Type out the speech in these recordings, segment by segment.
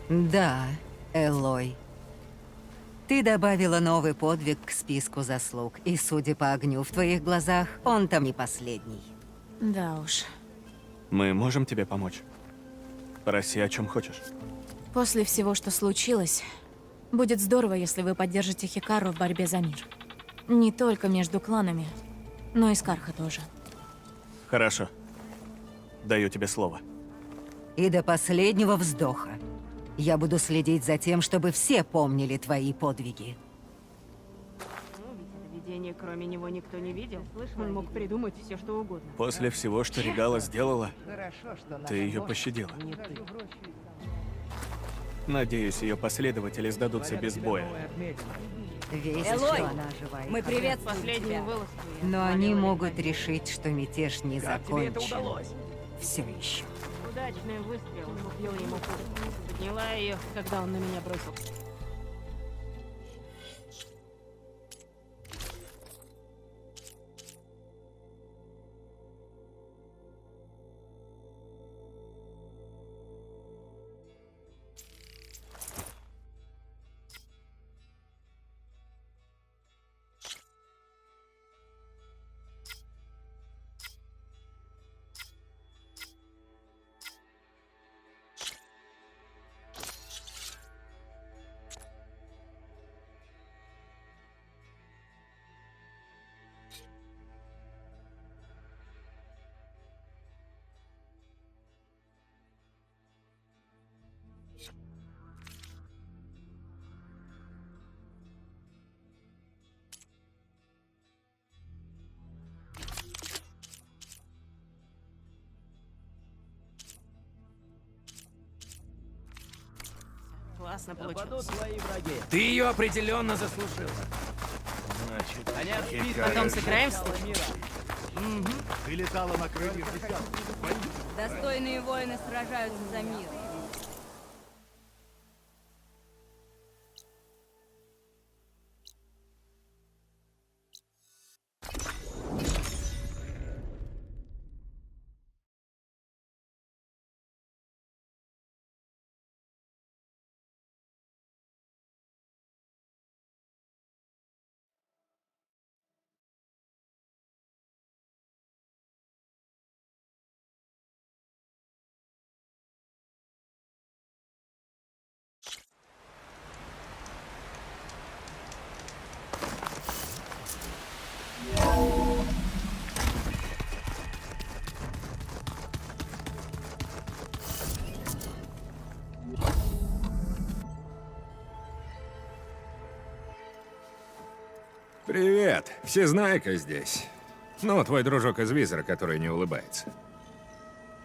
Да, Элой. Ты добавила новый подвиг к списку заслуг, и, судя по огню в твоих глазах, он там не последний. Да уж. Мы можем тебе помочь? Проси, о чем хочешь. После всего, что случилось, будет здорово, если вы поддержите Хикару в борьбе за мир. Не только между кланами, но и с Карха тоже. Хорошо. Даю тебе слово. И до последнего вздоха. Я буду следить за тем, чтобы все помнили твои подвиги. Ведь это видение, кроме него, никто не видел. Он мог придумать все, что угодно. После всего, что Регала сделала, ты ее пощадила. Надеюсь, ее последователи сдадутся без боя. Весь, Элой, что она жива и Мы здорова. приветствуем Последнюю тебя. вылазку я Но они свалила могут из-за решить, что мятеж не закончен. Все еще. Удачный выстрел убил ему пушку. Подняла ее, когда он на меня бросился. Классно получилось. Ты ее определенно заслужила. Потом сыграем в слух? Ты летала на крыльях десятков. Достойные воины сражаются за мир. Привет. Всезнайка здесь. Ну, твой дружок из визора, который не улыбается.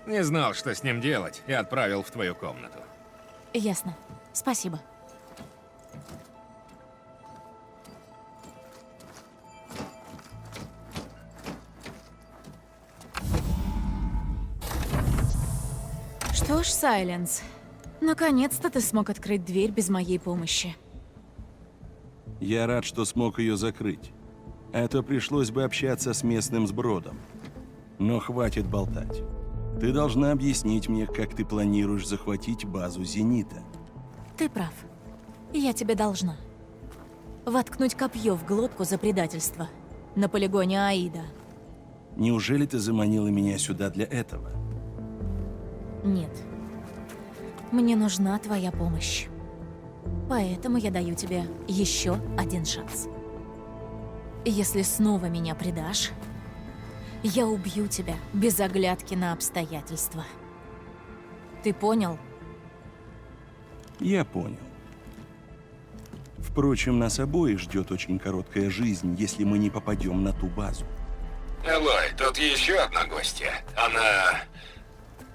Не знал, что с ним делать, и отправил в твою комнату. Ясно. Спасибо. Что ж, Сайленс, наконец-то ты смог открыть дверь без моей помощи. Я рад, что смог ее закрыть. А то пришлось бы общаться с местным сбродом. Но хватит болтать. Ты должна объяснить мне, как ты планируешь захватить базу «Зенита». Ты прав. Я тебе должна. Воткнуть копье в глотку за предательство. На полигоне Аида. Неужели ты заманила меня сюда для этого? Нет. Мне нужна твоя помощь. Поэтому я даю тебе еще один шанс. Если снова меня предашь, я убью тебя без оглядки на обстоятельства. Ты понял? Я понял. Впрочем, нас обоих ждет очень короткая жизнь, если мы не попадем на ту базу. Элой, тут еще одна гостья. Она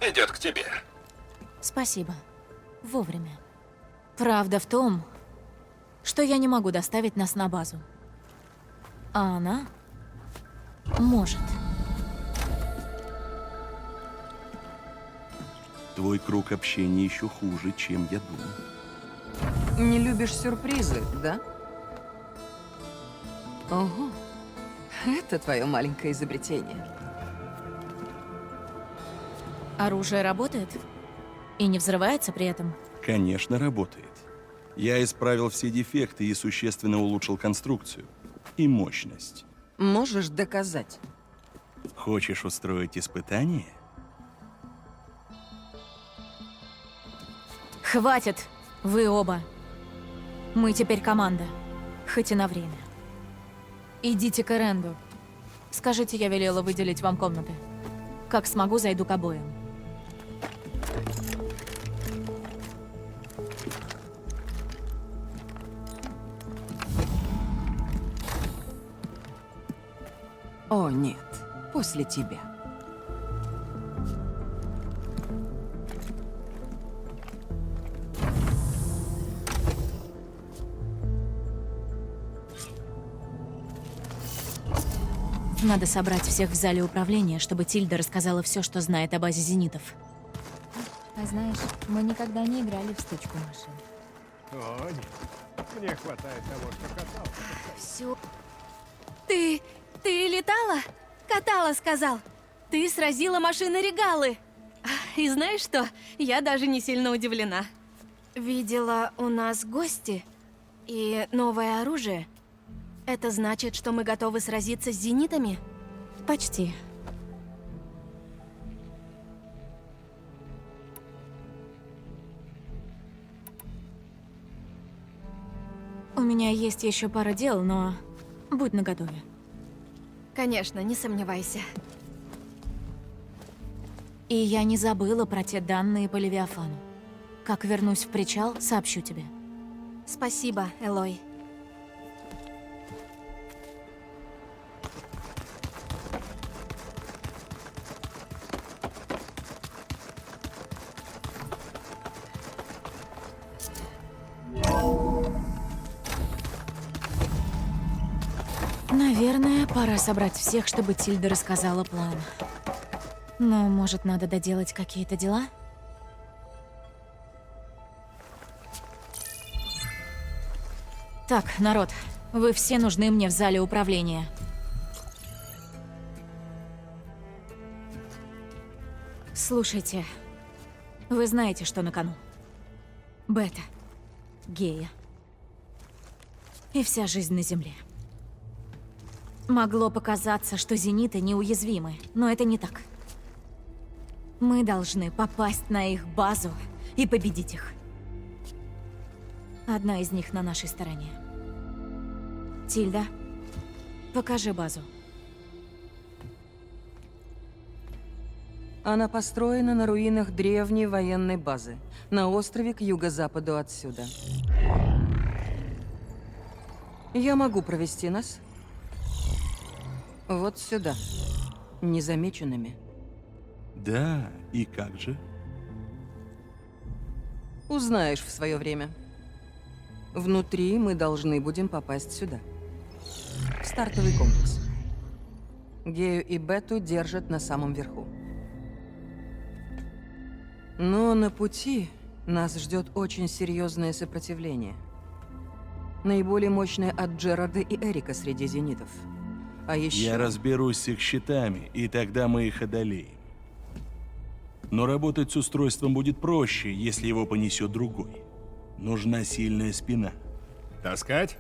идет к тебе. Спасибо. Вовремя. Правда в том, что я не могу доставить нас на базу. А она может. Твой круг общения еще хуже, чем я думал. Не любишь сюрпризы, да? Ого. Это твое маленькое изобретение. Оружие работает? И не взрывается при этом? Конечно, работает. Я исправил все дефекты и существенно улучшил конструкцию и мощность. Можешь доказать? Хочешь устроить испытание? Хватит! Вы оба. Мы теперь команда. Хоть и на время. Идите к Эренду. Скажите, я велела выделить вам комнаты. Как смогу, зайду к обоим. О, нет. После тебя. Надо собрать всех в зале управления, чтобы Тильда рассказала все, что знает о базе зенитов. А знаешь, мы никогда не играли в стычку машин. О, нет. Мне хватает того, что катал. Все. Ты летала? Катала, сказал. Ты сразила машины Регалы. И знаешь что? Я даже не сильно удивлена. Видела, у нас гости и новое оружие. Это значит, что мы готовы сразиться с зенитами? Почти. У меня есть еще пара дел, но будь наготове. Конечно, не сомневайся. И я не забыла про те данные по Левиафану. Как вернусь в причал, сообщу тебе. Спасибо, Элой. Наверное, пора собрать всех, чтобы Тильда рассказала план. Но, может, надо доделать какие-то дела? Так, народ, вы все нужны мне в зале управления. Слушайте, вы знаете, что на кону. Бета, Гея и вся жизнь на Земле. Могло показаться, что зениты неуязвимы, но это не так. Мы должны попасть на их базу и победить их. Одна из них на нашей стороне. Тильда, покажи базу. Она построена на руинах древней военной базы, на острове к юго-западу отсюда. Я могу провести нас вот сюда, незамеченными. Да, и как же? Узнаешь в свое время. Внутри мы должны будем попасть сюда. В стартовый комплекс. Гею и Бету держат на самом верху. Но на пути нас ждет очень серьезное сопротивление. Наиболее мощное от Джерарда и Эрика среди зенитов. А еще... Я разберусь с их щитами, и тогда мы их одолеем. Но работать с устройством будет проще, если его понесет другой. Нужна сильная спина. Таскать?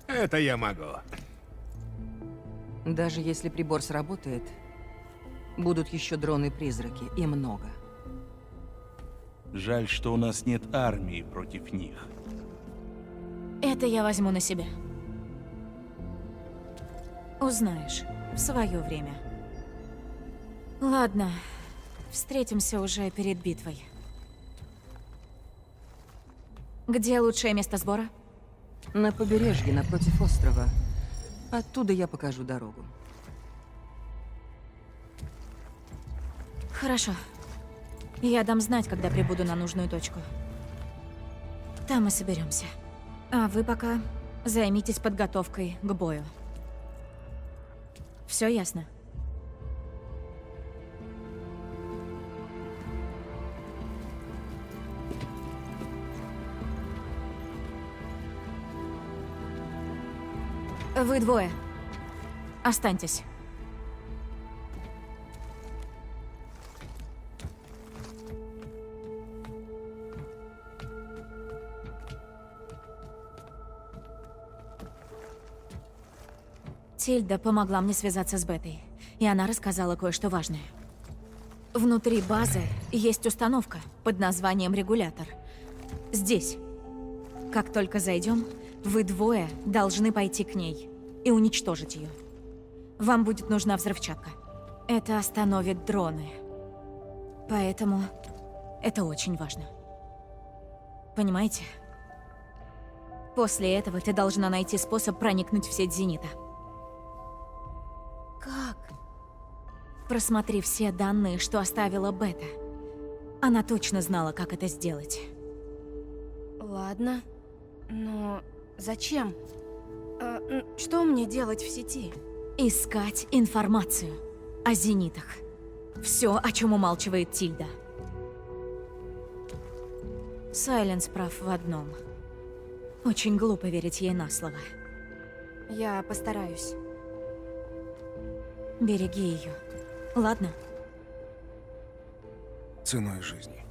Это я могу. Даже если прибор сработает, будут еще дроны-призраки, и много. Жаль, что у нас нет армии против них. Это я возьму на себя. Узнаешь в свое время. Ладно, встретимся уже перед битвой. Где лучшее место сбора? На побережье, напротив острова. Оттуда я покажу дорогу. Хорошо. Я дам знать, когда прибуду на нужную точку. Там и соберемся. А вы пока займитесь подготовкой к бою. Все ясно? Вы двое. Останьтесь. Тильда помогла мне связаться с Бетой, и она рассказала кое-что важное. Внутри базы есть установка под названием «Регулятор». Здесь. Как только зайдем, вы двое должны пойти к ней и уничтожить ее. Вам будет нужна взрывчатка. Это остановит дроны. Поэтому это очень важно. Понимаете? После этого ты должна найти способ проникнуть в сеть Зенита. Как? Просмотри все данные, что оставила Бета. Она точно знала, как это сделать. Ладно. Но зачем? Что мне делать в сети? Искать информацию о Зенитах. Все, о чем умалчивает Тильда. Сайленс прав в одном. Очень глупо верить ей на слово. Я постараюсь. Береги ее. Ладно? Ценой жизни.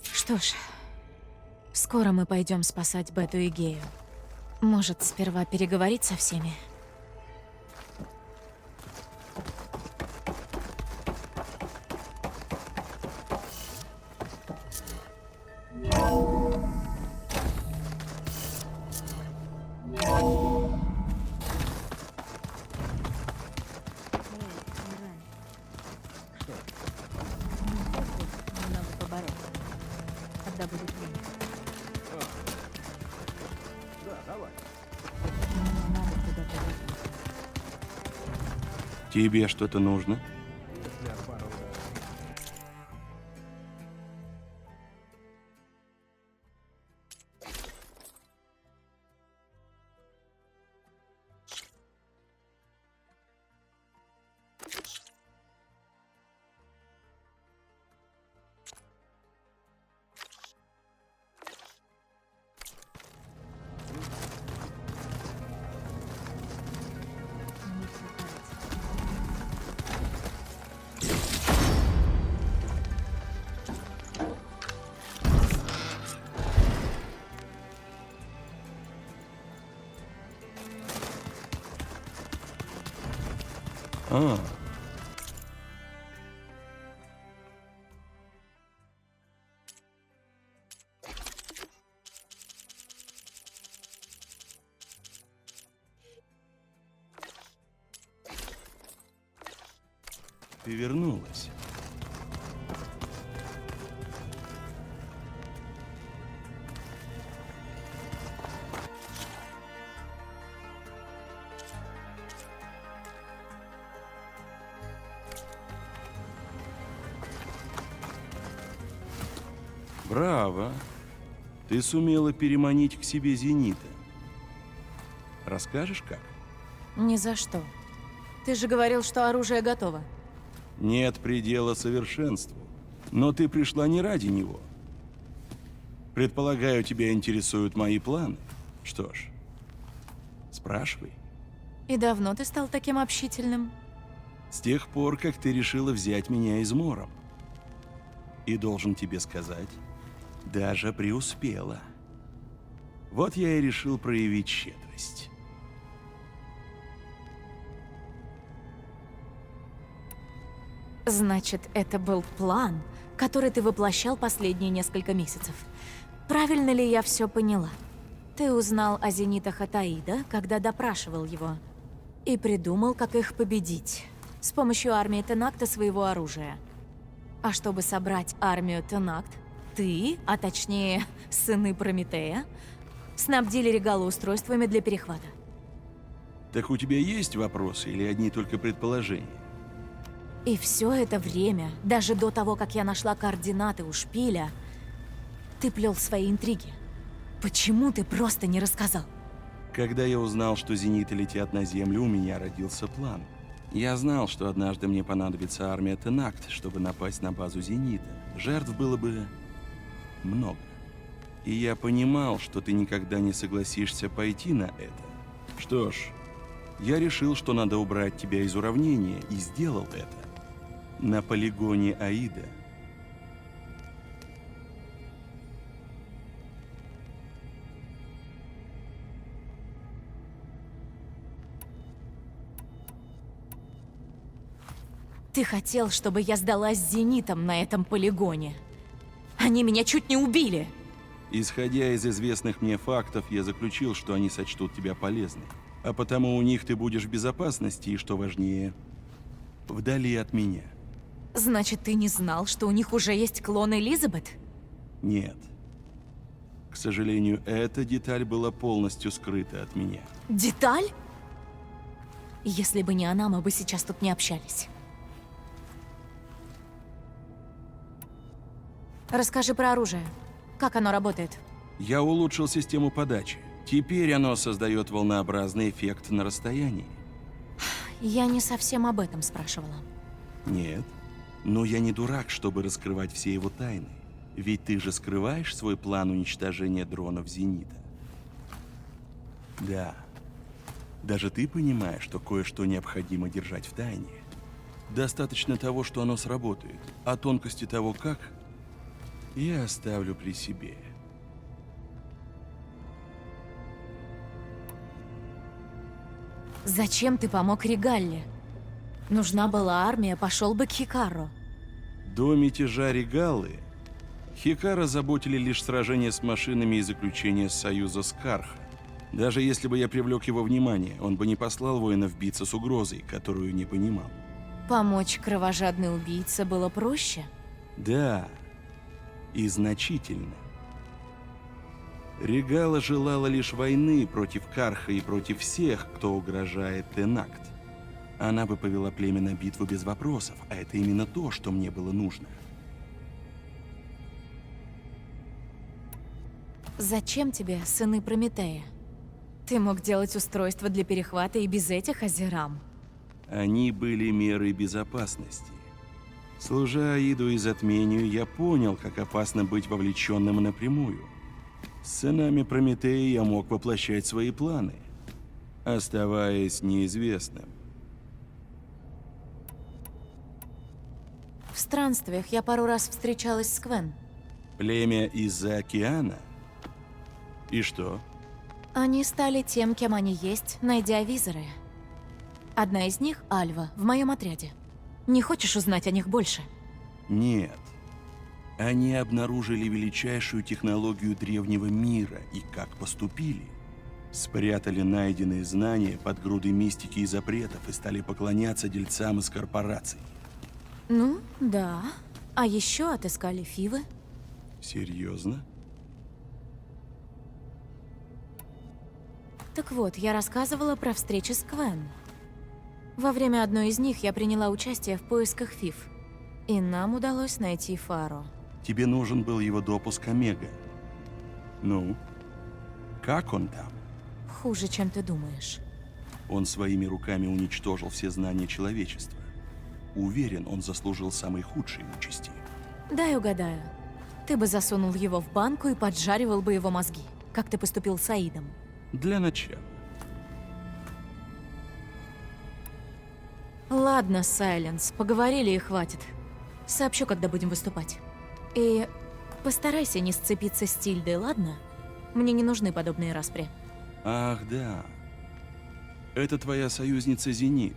Что ж, скоро мы пойдем спасать Бету и Гею. Может, сперва переговорить со всеми? Немного побороть. Когда будет время. Да, давай. Мне надо куда-то идти. Тебе что-то нужно? Если оборудование. Мне все кажется. А, ты вернулась. Браво! Ты сумела переманить к себе Зенита. Расскажешь, как? Ни за что. Ты же говорил, что оружие готово. Нет предела совершенству. Но ты пришла не ради него. Предполагаю, тебя интересуют мои планы. Что ж, спрашивай. И давно ты стал таким общительным? С тех пор, как ты решила взять меня измором. И должен тебе сказать, даже преуспела. Вот я и решил проявить щедрость. Значит, это был план, который ты воплощал последние несколько месяцев. Правильно ли я все поняла? Ты узнал о зенитах от Аида, когда допрашивал его, и придумал, как их победить с помощью армии Тенакта своего оружия. А чтобы собрать армию Тенакт, ты, а точнее сыны Прометея, снабдили Регала устройствами для перехвата. Так у тебя есть вопросы или одни только предположения? И все это время, даже до того, как я нашла координаты у шпиля, ты плел свои интриги. Почему ты просто не рассказал? Когда я узнал, что зениты летят на Землю, у меня родился план. Я знал, что однажды мне понадобится армия Тенакт, чтобы напасть на базу Зенита. Жертв было бы много. И я понимал, что ты никогда не согласишься пойти на это. Что ж, я решил, что надо убрать тебя из уравнения, и сделал это. На полигоне Аида. Ты хотел, чтобы я сдалась зенитом на этом полигоне. Они меня чуть не убили. Исходя из известных мне фактов, я заключил, что они сочтут тебя полезной. А потому у них ты будешь в безопасности и, что важнее, вдали от меня. Значит, ты не знал, что у них уже есть клон Элизабет? Нет. К сожалению, эта деталь была полностью скрыта от меня. Деталь? Если бы не она, мы бы сейчас тут не общались. Расскажи про оружие. Как оно работает? Я улучшил систему подачи. Теперь оно создает волнообразный эффект на расстоянии. Я не совсем об этом спрашивала. Нет. Но я не дурак, чтобы раскрывать все его тайны. Ведь ты же скрываешь свой план уничтожения дронов «Зенита». Да. Даже ты понимаешь, что кое-что необходимо держать в тайне. Достаточно того, что оно сработает. А тонкости того, как, я оставлю при себе. Зачем ты помог Регалле? Нужна была армия, пошел бы к Хикару. До мятежа Регалы Хикара заботили лишь сражения с машинами и заключение союза с Карха. Даже если бы я привлек его внимание, он бы не послал воинов биться с угрозой, которую не понимал. Помочь кровожадной убийце было проще? Да, и значительно. Регала желала лишь войны против Карха и против всех, кто угрожает Тенакт. Она бы повела племя на битву без вопросов, а это именно то, что мне было нужно. Зачем тебе сыны Прометея? Ты мог делать устройства для перехвата и без этих Азерам. Они были мерой безопасности. Служа Аиду и затмению, я понял, как опасно быть вовлеченным напрямую. С сынами Прометея я мог воплощать свои планы, оставаясь неизвестным. В странствиях я пару раз встречалась с Квен. Племя из-за океана? И что? Они стали тем, кем они есть, найдя визоры. Одна из них — Альва, в моем отряде. Не хочешь узнать о них больше? Нет. Они обнаружили величайшую технологию древнего мира и как поступили. Спрятали найденные знания под грудой мистики и запретов и стали поклоняться дельцам из корпораций. Ну, да. А еще отыскали Фивы. Серьезно? Так вот, я рассказывала про встречи с Квен. Во время одной из них я приняла участие в поисках Фив. И нам удалось найти Фаро. Тебе нужен был его допуск Омега. Ну, как он там? Хуже, чем ты думаешь. Он своими руками уничтожил все знания человечества. Уверен, он заслужил самой худшей участи. Дай угадаю. Ты бы засунул его в банку и поджаривал бы его мозги, как ты поступил с Аидом. Для начала. Ладно, Сайленс, поговорили и хватит. Сообщу, когда будем выступать. И постарайся не сцепиться с Тильдой, ладно? Мне не нужны подобные распри. Ах, да. Это твоя союзница Зенит.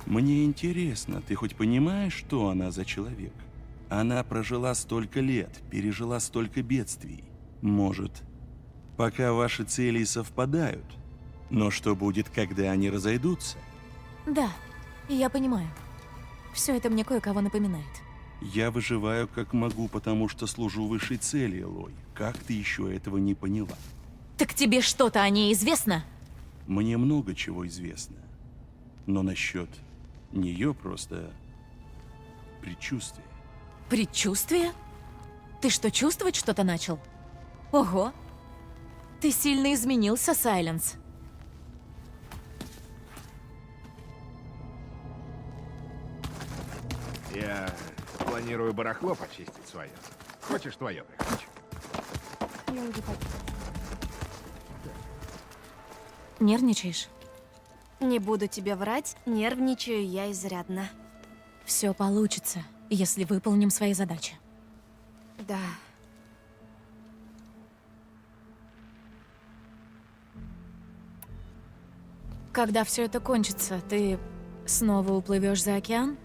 Мне интересно, ты хоть понимаешь, что она за человек? Она прожила столько лет, пережила столько бедствий. Может, пока ваши цели совпадают. Но что будет, когда они разойдутся? Да, я понимаю. Все это мне кое-кого напоминает. Я выживаю как могу, потому что служу высшей цели, Элой. Как ты еще этого не поняла? Так тебе что-то о ней известно? Мне много чего известно. Но насчет нее просто предчувствие. Предчувствие? Ты что, чувствовать что-то начал? Ого! Ты сильно изменился, Сайленс. Я планирую барахло почистить свое. Хочешь твое прихвачу? Нервничаешь? Не буду тебе врать, нервничаю я изрядно. Все получится, если выполним свои задачи. Да. Когда все это кончится, ты снова уплывешь за океан?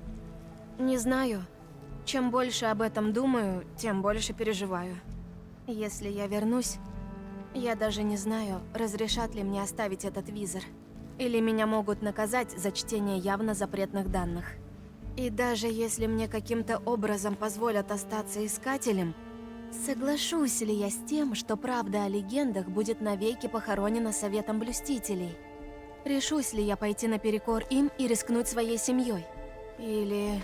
Не знаю. Чем больше об этом думаю, тем больше переживаю. Если я вернусь, я даже не знаю, разрешат ли мне оставить этот визор. Или меня могут наказать за чтение явно запретных данных. И даже если мне каким-то образом позволят остаться искателем, соглашусь ли я с тем, что правда о легендах будет навеки похоронена Советом Блюстителей? Решусь ли я пойти наперекор им и рискнуть своей семьей? Или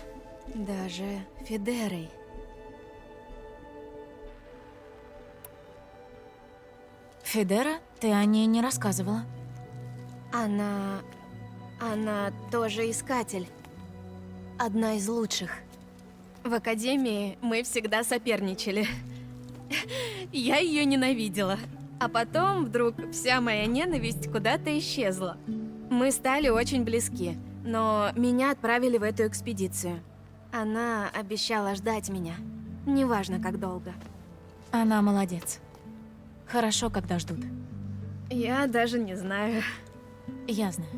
даже Федерой? Федера? Ты о ней не рассказывала. Она тоже искатель. Одна из лучших. В академии мы всегда соперничали. Я ее ненавидела. А потом вдруг вся моя ненависть куда-то исчезла. Мы стали очень близки, но меня отправили в эту экспедицию. Она обещала ждать меня. Неважно, как долго. Она молодец. Хорошо, когда ждут. Я даже не знаю. Я знаю.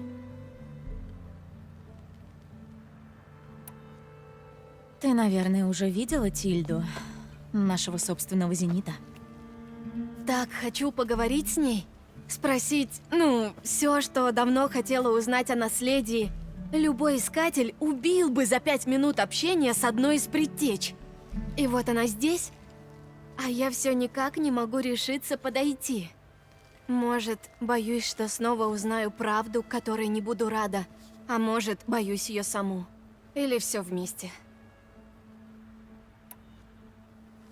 Ты, наверное, уже видела Тильду, нашего собственного зенита. Так хочу поговорить с ней. Спросить, все, что давно хотела узнать о наследии. Любой искатель убил бы за 5 минут общения с одной из предтеч. И вот она здесь, а я все никак не могу решиться подойти. Может, боюсь, что снова узнаю правду, которой не буду рада. А может, боюсь ее саму. Или все вместе.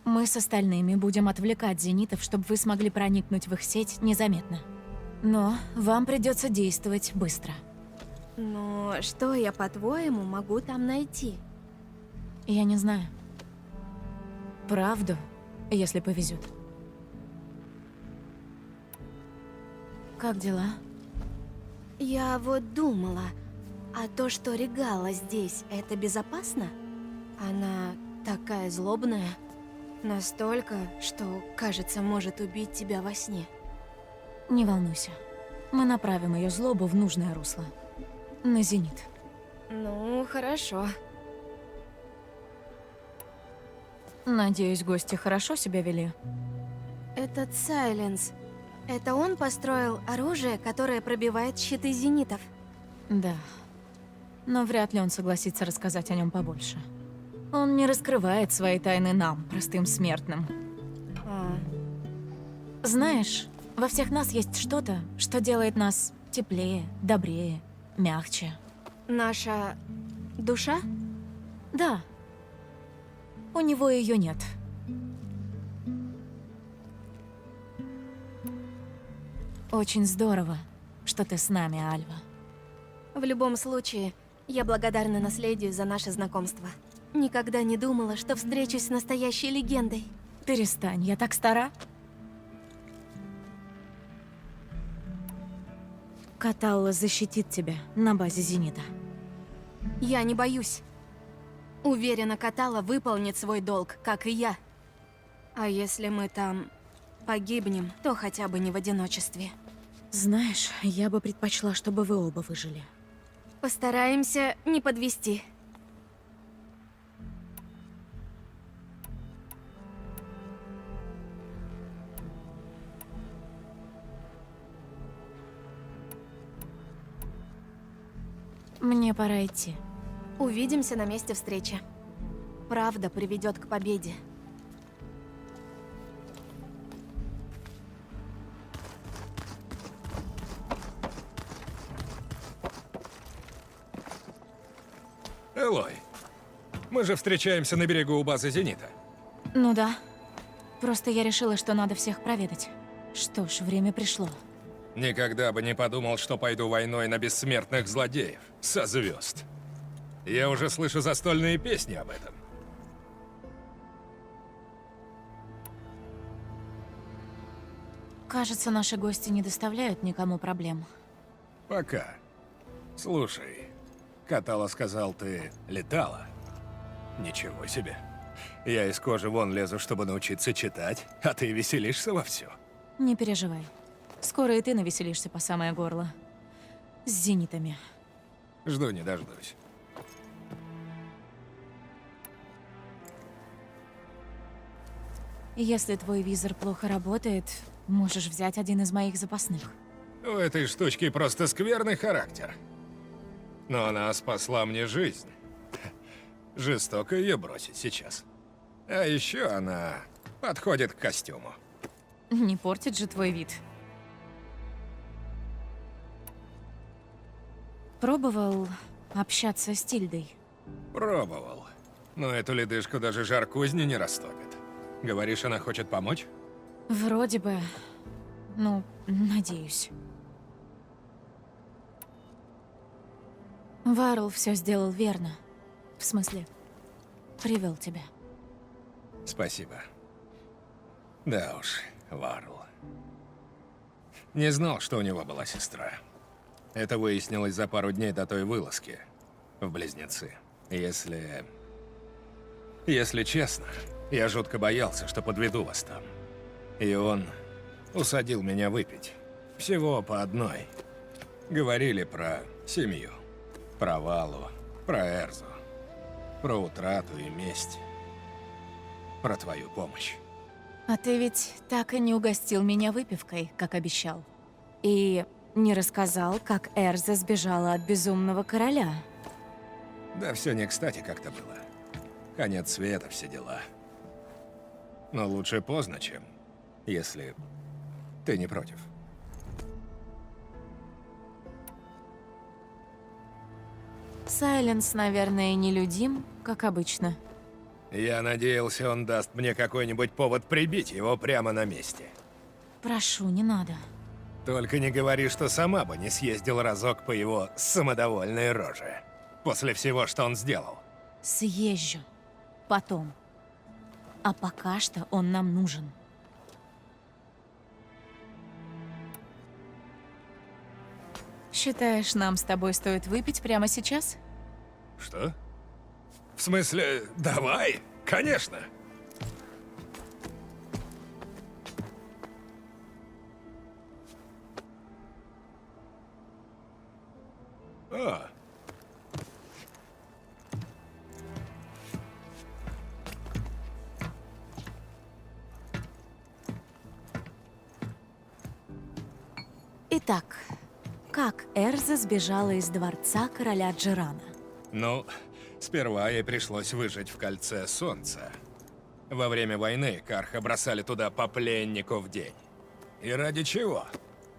Мы с остальными будем отвлекать зенитов, чтобы вы смогли проникнуть в их сеть незаметно. Но вам придется действовать быстро. Но что я, по-твоему, могу там найти? Я не знаю. Правду, если повезет. Как дела? Я вот думала, а то, что Регала здесь, это безопасно? Она такая злобная. Настолько, что, кажется, может убить тебя во сне. Не волнуйся. Мы направим ее злобу в нужное русло. На зенит. Ну, хорошо. Надеюсь, гости хорошо себя вели. Этот Сайленс, это он построил оружие, которое пробивает щиты зенитов? Да. Но вряд ли он согласится рассказать о нем побольше. Он не раскрывает свои тайны нам, простым смертным. Знаешь, во всех нас есть что-то, что делает нас теплее, добрее, мягче. Наша душа? Да. У него ее нет. Очень здорово, что ты с нами, Альва. В любом случае, я благодарна наследию за наше знакомство. Никогда не думала, что встречусь с настоящей легендой. Перестань, я так стара. Каталла защитит тебя на базе Зенита. Я не боюсь. Уверена, Каталла выполнит свой долг, как и я. А если мы там погибнем, то хотя бы не в одиночестве. Знаешь, я бы предпочла, чтобы вы оба выжили. Постараемся не подвести. Мне пора идти. Увидимся на месте встречи. Правда приведет к победе. Элой, мы же встречаемся на берегу у базы Зенита. Ну да. Просто я решила, что надо всех проведать. Что ж, время пришло. Никогда бы не подумал, что пойду войной на бессмертных злодеев со звезд. Я уже слышу застольные песни об этом. Кажется, наши гости не доставляют никому проблем. Пока. Слушай, Каталла сказал, ты летала. Ничего себе. Я из кожи вон лезу, чтобы научиться читать, а ты веселишься вовсю. Не переживай. Скоро и ты навеселишься по самое горло. С зенитами. Жду не дождусь. Если твой визор плохо работает, можешь взять один из моих запасных. У этой штучки просто скверный характер. Но она спасла мне жизнь. Жестоко ее бросить сейчас. А еще она подходит к костюму. Не портит же твой вид. Пробовал общаться с Тильдой? Пробовал. Но эту ледышку даже жар кузни не растопит. Говоришь, она хочет помочь? Вроде бы. Ну, надеюсь. Варл все сделал верно. В смысле, привел тебя. Спасибо. Да уж, Варл. Не знал, что у него была сестра. Это выяснилось за пару дней до той вылазки в Близнецы. Если честно, я жутко боялся, что подведу вас там. И он усадил меня выпить. Всего по одной. Говорили про семью, про Валу, про Эрзу, про утрату и месть, про твою помощь. А ты ведь так и не угостил меня выпивкой, как обещал. И не рассказал, как Эрза сбежала от безумного короля. Да все не кстати как-то было. Конец света, все дела. Но лучше поздно, чем если ты не против. Сайленс, наверное, нелюдим, как обычно. Я надеялся, он даст мне какой-нибудь повод прибить его прямо на месте. Прошу, не надо. Только не говори, что сама бы не съездил разок по его самодовольной роже. После всего, что он сделал. Съезжу. Потом. А пока что он нам нужен. Считаешь, нам с тобой стоит выпить прямо сейчас? Что? В смысле, давай? Конечно. О. Итак, как Эрза сбежала из дворца короля Джерана? Ну, сперва ей пришлось выжить в Кольце Солнца. Во время войны Карха бросали туда по пленнику в день. И ради чего?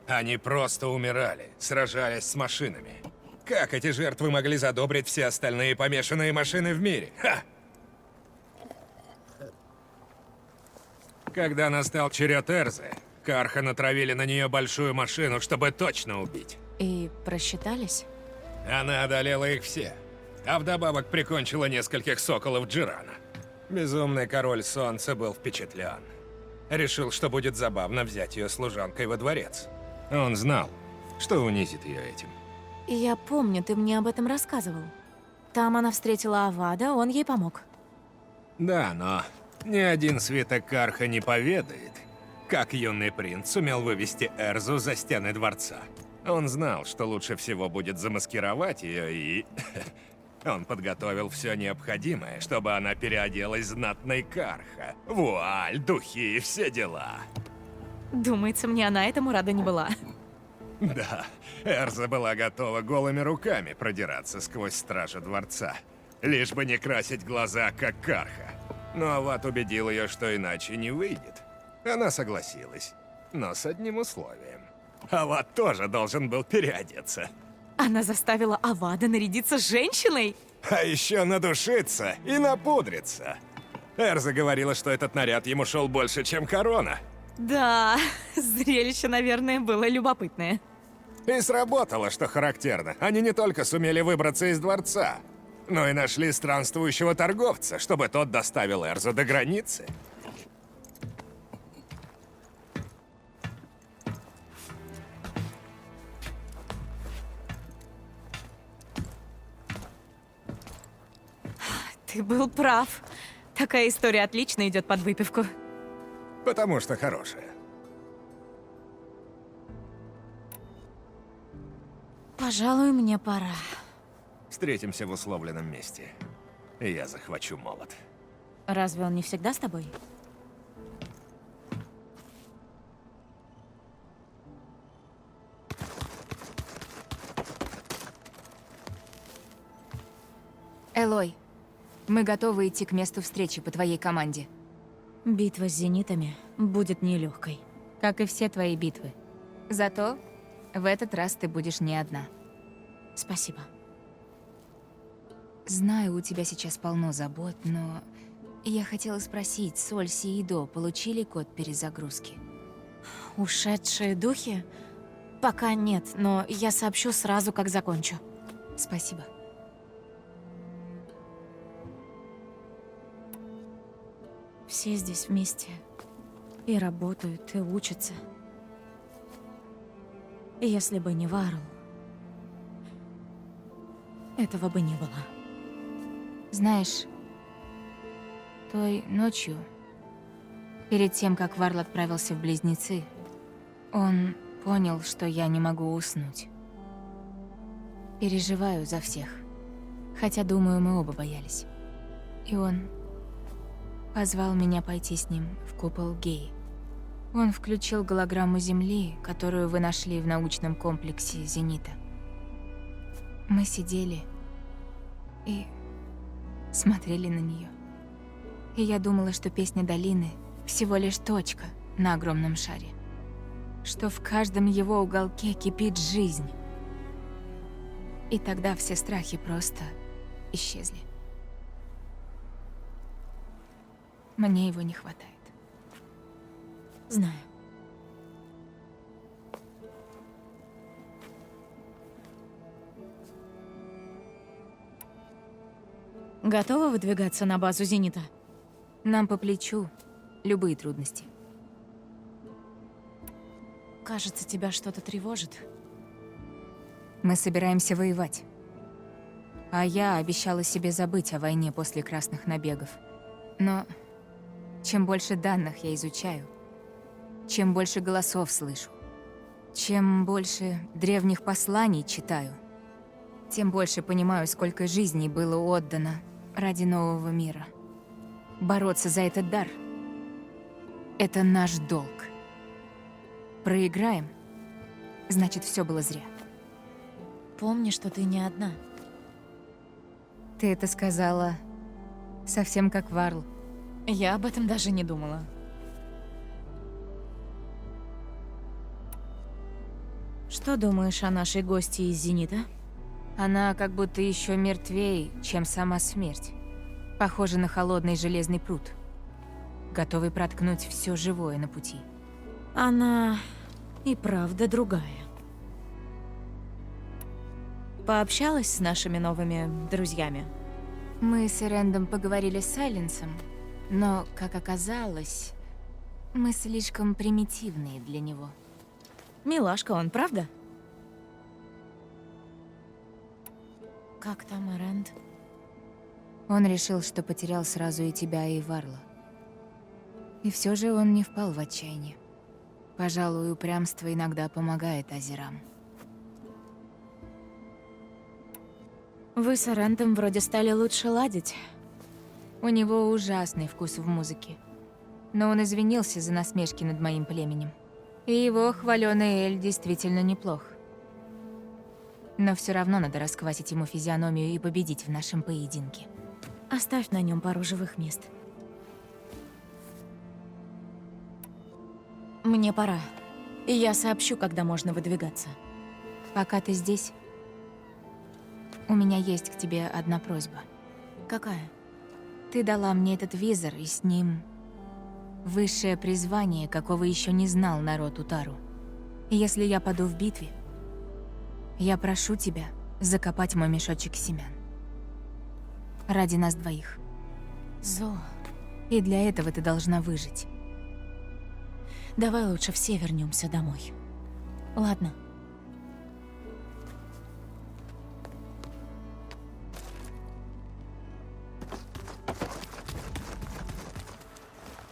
Они просто умирали, сражаясь с машинами. Как эти жертвы могли задобрить все остальные помешанные машины в мире? Ха! Когда настал черед Эрзы, Карха натравили на нее большую машину, чтобы точно убить. И просчитались? Она одолела их все, а вдобавок прикончила нескольких соколов Джерана. Безумный король Солнца был впечатлен. Решил, что будет забавно взять ее служанкой во дворец. Он знал, что унизит ее этим. Я помню, ты мне об этом рассказывал. Там она встретила Авада, он ей помог. Да, но ни один свиток Карха не поведает, как юный принц сумел вывести Эрзу за стены дворца. Он знал, что лучше всего будет замаскировать ее, и он подготовил все необходимое, чтобы она переоделась знатной Карха. Вуаль, духи и все дела. Думается, мне она этому рада не была. Да, Эрза была готова голыми руками продираться сквозь стражу дворца, лишь бы не красить глаза, как Карха. Но Ават убедил ее, что иначе не выйдет. Она согласилась, но с одним условием. Ават тоже должен был переодеться. Она заставила Авада нарядиться женщиной? А еще надушиться и напудриться. Эрза говорила, что этот наряд ему шел больше, чем корона. Да, зрелище, наверное, было любопытное. И сработало, что характерно. Они не только сумели выбраться из дворца, но и нашли странствующего торговца, чтобы тот доставил Эрзу до границы. Ты был прав. Такая история отлично идет под выпивку. Потому что хорошая. Пожалуй, мне пора. Встретимся в условленном месте. И я захвачу молот. Разве он не всегда с тобой? Элой, мы готовы идти к месту встречи по твоей команде. Битва с зенитами будет нелегкой. Как и все твои битвы. Зато в этот раз ты будешь не одна. Спасибо. Знаю, у тебя сейчас полно забот, но я хотела спросить, Сольси и До получили код перезагрузки? Ушедшие духи? Пока нет, но я сообщу сразу, как закончу. Спасибо. Все здесь вместе. И работают, и учатся. И если бы не Варл, этого бы не было. Знаешь, той ночью, перед тем, как Варл отправился в Близнецы, он понял, что я не могу уснуть. Переживаю за всех. Хотя, думаю, мы оба боялись. И он позвал меня пойти с ним в купол Геи. Он включил голограмму Земли, которую вы нашли в научном комплексе Зенита. Мы сидели и смотрели на нее. И я думала, что песня долины всего лишь точка на огромном шаре. Что в каждом его уголке кипит жизнь. И тогда все страхи просто исчезли. Мне его не хватает. Знаю. Готова выдвигаться на базу Зенита? Нам по плечу любые трудности. Кажется, тебя что-то тревожит. Мы собираемся воевать. А я обещала себе забыть о войне после красных набегов. Но чем больше данных я изучаю, чем больше голосов слышу, чем больше древних посланий читаю, тем больше понимаю, сколько жизней было отдано ради нового мира. Бороться за этот дар — это наш долг. Проиграем — значит, все было зря. Помни, что ты не одна. Ты это сказала совсем как Варл. Я об этом даже не думала. Что думаешь о нашей гости из Зенита? Она как будто еще мертвее, чем сама смерть. Похожа на холодный железный пруд, готовый проткнуть все живое на пути. Она и правда другая. Пообщалась с нашими новыми друзьями? Мы с Эрэндом поговорили с Сайленсом, но, как оказалось, мы слишком примитивные для него. Милашка он, правда? Как там Эрэнд? Он решил, что потерял сразу и тебя, и Варла. И все же он не впал в отчаяние. Пожалуй, упрямство иногда помогает озерам. Вы с Эрэндом вроде стали лучше ладить. У него ужасный вкус в музыке. Но он извинился за насмешки над моим племенем. И его хваленый Эль действительно неплох. Но все равно надо расквасить ему физиономию и победить в нашем поединке. Оставь на нем пару живых мест. Мне пора. И я сообщу, когда можно выдвигаться. Пока ты здесь, у меня есть к тебе одна просьба. Какая? Ты дала мне этот визор, и с ним высшее призвание, какого еще не знал народ Утару. И если я паду в битве, я прошу тебя закопать мой мешочек семян. Ради нас двоих. Зо. И для этого ты должна выжить. Давай лучше все вернемся домой. Ладно.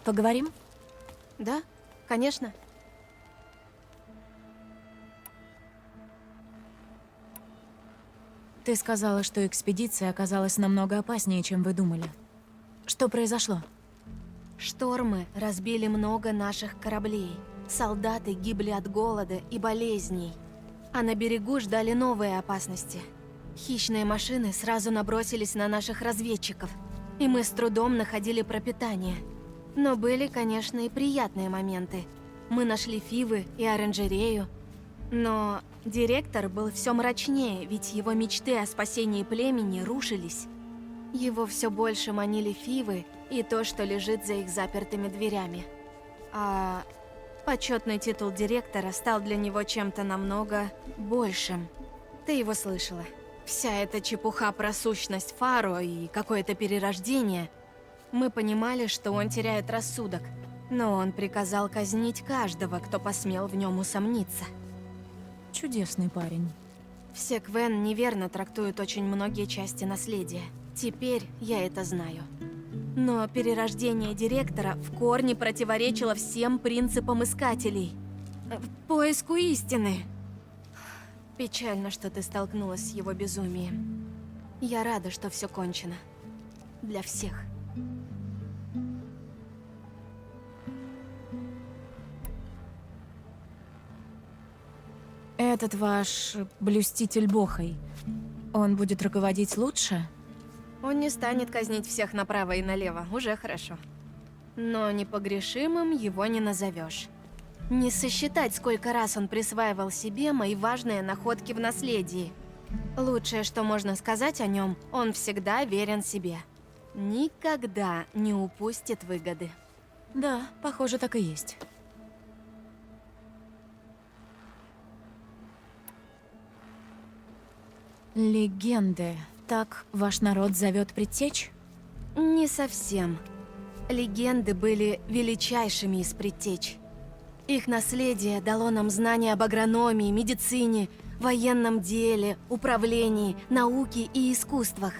Поговорим? Да, конечно. Ты сказала, что экспедиция оказалась намного опаснее, чем вы думали. Что произошло? Штормы разбили много наших кораблей. Солдаты гибли от голода и болезней. А на берегу ждали новые опасности. Хищные машины сразу набросились на наших разведчиков, и мы с трудом находили пропитание. Но были, конечно, и приятные моменты. Мы нашли фивы и оранжерею. Но директор был все мрачнее, ведь его мечты о спасении племени рушились. Его все больше манили фивы и то, что лежит за их запертыми дверями. А почетный титул директора стал для него чем-то намного большим. Ты его слышала. Вся эта чепуха про сущность Фаро и какое-то перерождение. Мы понимали, что он теряет рассудок, но он приказал казнить каждого, кто посмел в нем усомниться. Чудесный парень. Все Квен неверно трактуют очень многие части наследия. Теперь я это знаю. Но перерождение директора в корне противоречило всем принципам искателей. Поиску истины. Печально, что ты столкнулась с его безумием. Я рада, что все кончено. Для всех. Этот ваш блюститель Бохой, он будет руководить лучше? Он не станет казнить всех направо и налево, уже хорошо. Но непогрешимым его не назовешь. Не сосчитать, сколько раз он присваивал себе мои важные находки в наследии. Лучшее, что можно сказать о нем, он всегда верен себе. Никогда не упустит выгоды. Да, похоже, так и есть. Легенды. Так ваш народ зовет предтеч? Не совсем. Легенды были величайшими из предтеч. Их наследие дало нам знания об агрономии, медицине, военном деле, управлении, науке и искусствах.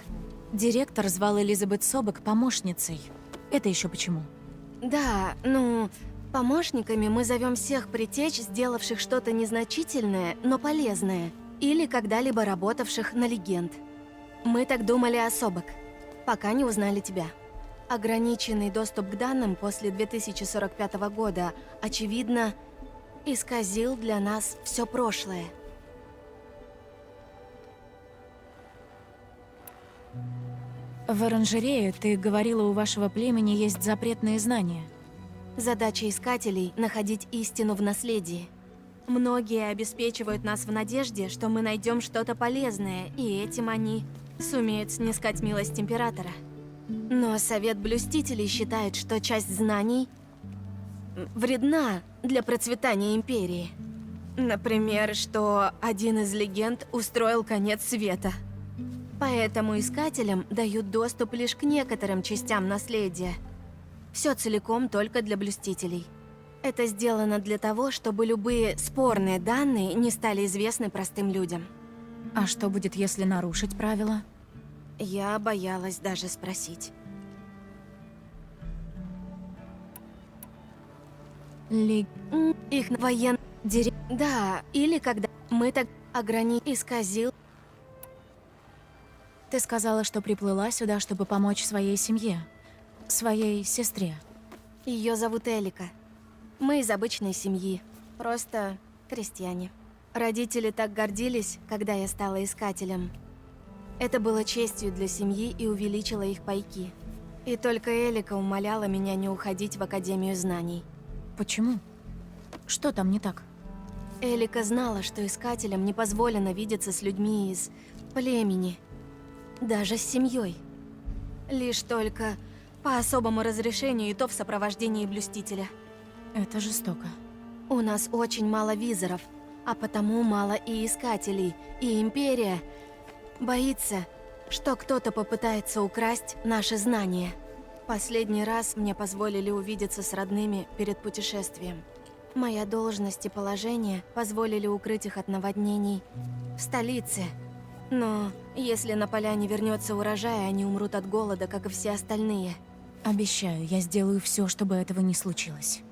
Директор звал Элизабет Собек помощницей. Это еще почему? Да, помощниками мы зовем всех предтеч, сделавших что-то незначительное, но полезное, или когда-либо работавших на легенд. Мы так думали о Собек, пока не узнали тебя. Ограниченный доступ к данным после 2045 года, очевидно, исказил для нас все прошлое. В оранжерее, ты говорила, у вашего племени есть запретные знания. Задача искателей – находить истину в наследии. Многие обеспечивают нас в надежде, что мы найдем что-то полезное, и этим они сумеют снискать милость Императора. Но Совет Блюстителей считает, что часть знаний вредна для процветания Империи. Например, что один из легенд устроил конец света. Поэтому искателям дают доступ лишь к некоторым частям наследия. Все целиком только для Блюстителей. Это сделано для того, чтобы любые спорные данные не стали известны простым людям. А что будет, если нарушить правила? Я боялась даже спросить. Их воен... Да, или когда мы так исказил. Ты сказала, что приплыла сюда, чтобы помочь своей семье, своей сестре. Ее зовут Элика. Мы из обычной семьи, просто крестьяне. Родители так гордились, когда я стала искателем. Это было честью для семьи и увеличило их пайки. И только Элика умоляла меня не уходить в Академию знаний. Почему? Что там не так? Элика знала, что искателям не позволено видеться с людьми из племени, даже с семьей. Лишь только по особому разрешению, и то в сопровождении блюстителя. Это жестоко. У нас очень мало визоров, а потому мало и искателей, и Империя боится, что кто-то попытается украсть наши знания. Последний раз мне позволили увидеться с родными перед путешествием. Моя должность и положение позволили укрыть их от наводнений в столице. Но если на поляне вернется урожай, они умрут от голода, как и все остальные. Обещаю, я сделаю все, чтобы этого не случилось.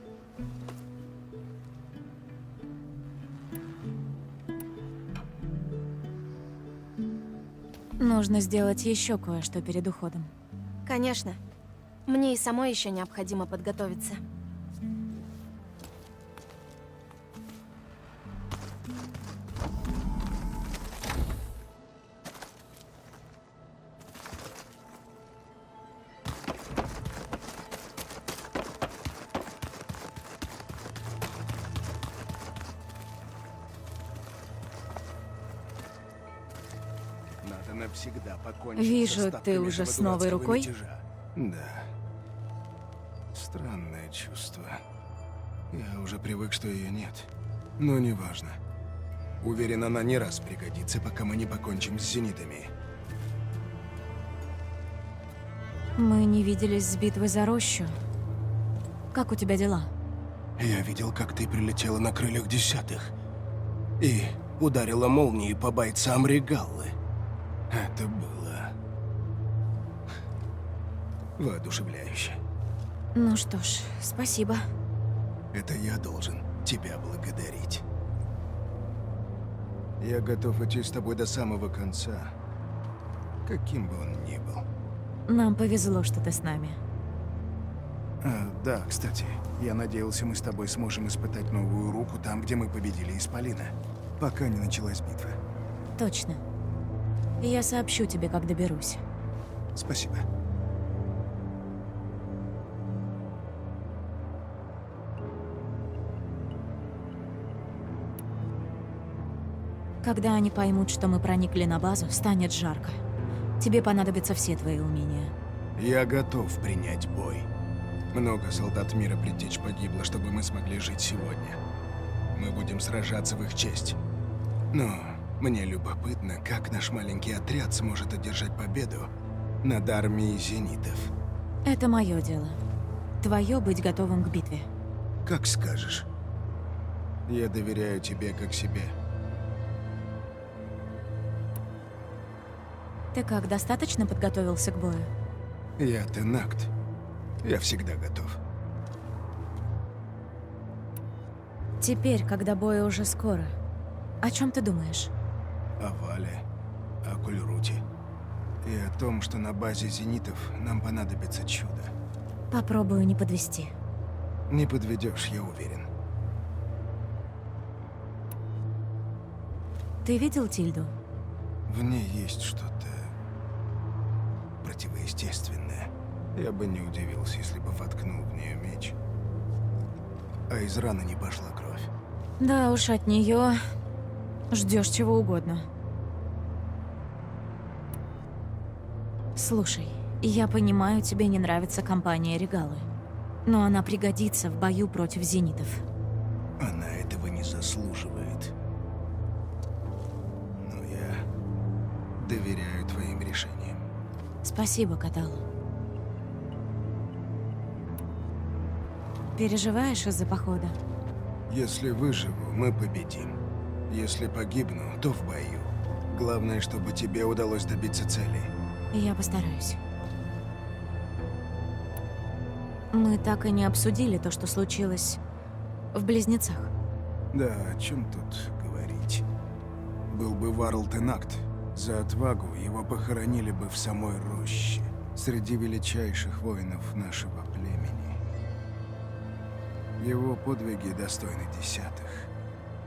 Нужно сделать еще кое-что перед уходом. Конечно. Мне и самой еще необходимо подготовиться. Надо навсегда покончить Вижу, с остатками ты уже этого с новой дурацкого рукой? мятежа. Да. Странное чувство. Я уже привык, что ее нет. Но неважно. Уверен, она не раз пригодится, пока мы не покончим с зенитами. Мы не виделись с битвой за рощу. Как у тебя дела? Я видел, как ты прилетела на крыльях десятых. И ударила молнией по бойцам Регаллы. Это было воодушевляюще. Ну что ж, спасибо. Это я должен тебя благодарить. Я готов идти с тобой до самого конца, каким бы он ни был. Нам повезло, что ты с нами. Да, кстати, я надеялся, мы с тобой сможем испытать новую руку там, где мы победили Исполина, пока не началась битва. Точно. Я сообщу тебе, как доберусь. Спасибо. Когда они поймут, что мы проникли на базу, станет жарко. Тебе понадобятся все твои умения. Я готов принять бой. Много солдат мира предтеч погибло, чтобы мы смогли жить сегодня. Мы будем сражаться в их честь. Но мне любопытно, как наш маленький отряд сможет одержать победу над армией зенитов. Это мое дело. Твое быть готовым к битве. Как скажешь. Я доверяю тебе как себе. Ты как, достаточно подготовился к бою? Я Тенакт. Я всегда готов. Теперь, когда бой уже скоро, о чем ты думаешь? О Вале, о Кульруте и о том, что на базе зенитов нам понадобится чудо. Попробую не подвести. Не подведешь, я уверен. Ты видел Тильду? В ней есть что-то противоестественное. Я бы не удивился, если бы воткнул в нее меч. А из раны не пошла кровь. Да уж, от нее ждешь чего угодно. Слушай, я понимаю, тебе не нравится компания Регалы, но она пригодится в бою против зенитов. Она этого не заслуживает. Но я доверяю твоим решениям. Спасибо, Каталу. Переживаешь из-за похода? Если выживу, мы победим. Если погибну, то в бою. Главное, чтобы тебе удалось добиться цели. Я постараюсь. Мы так и не обсудили то, что случилось в Близнецах. Да, о чем тут говорить? Был бы Варл Тенакт, за отвагу его похоронили бы в самой роще, среди величайших воинов нашего племени. Его подвиги достойны десятых.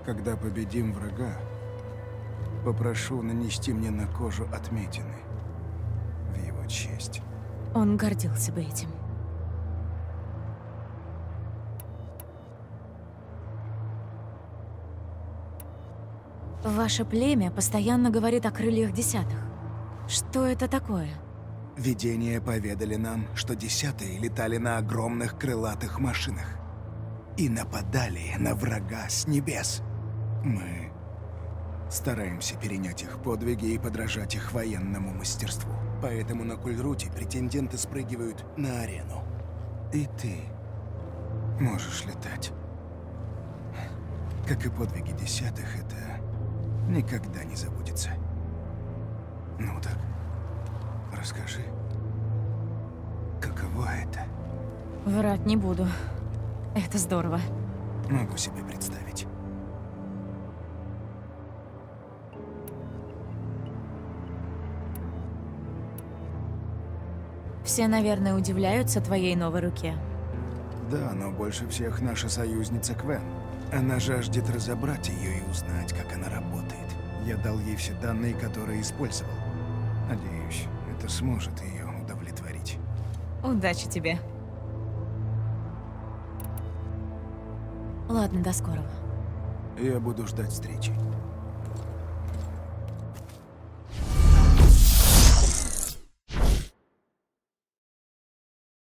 Когда победим врага, попрошу нанести мне на кожу отметины в его честь. Он гордился бы этим. Ваше племя постоянно говорит о крыльях десятых. Что это такое? Видения поведали нам, что десятые летали на огромных крылатых машинах и нападали на врага с небес. Мы стараемся перенять их подвиги и подражать их военному мастерству. Поэтому на Кульруте претенденты спрыгивают на арену. И ты можешь летать. Как и подвиги десятых, это никогда не забудется. Ну так, расскажи. Каково это? Врать не буду. Это здорово. Могу себе представить. Все, наверное, удивляются твоей новой руке. Да, но больше всех наша союзница Квен. Она жаждет разобрать ее и узнать, как она работает. Я дал ей все данные, которые использовал. Надеюсь, это сможет ее удовлетворить. Удачи тебе. Ладно, до скорого. Я буду ждать встречи.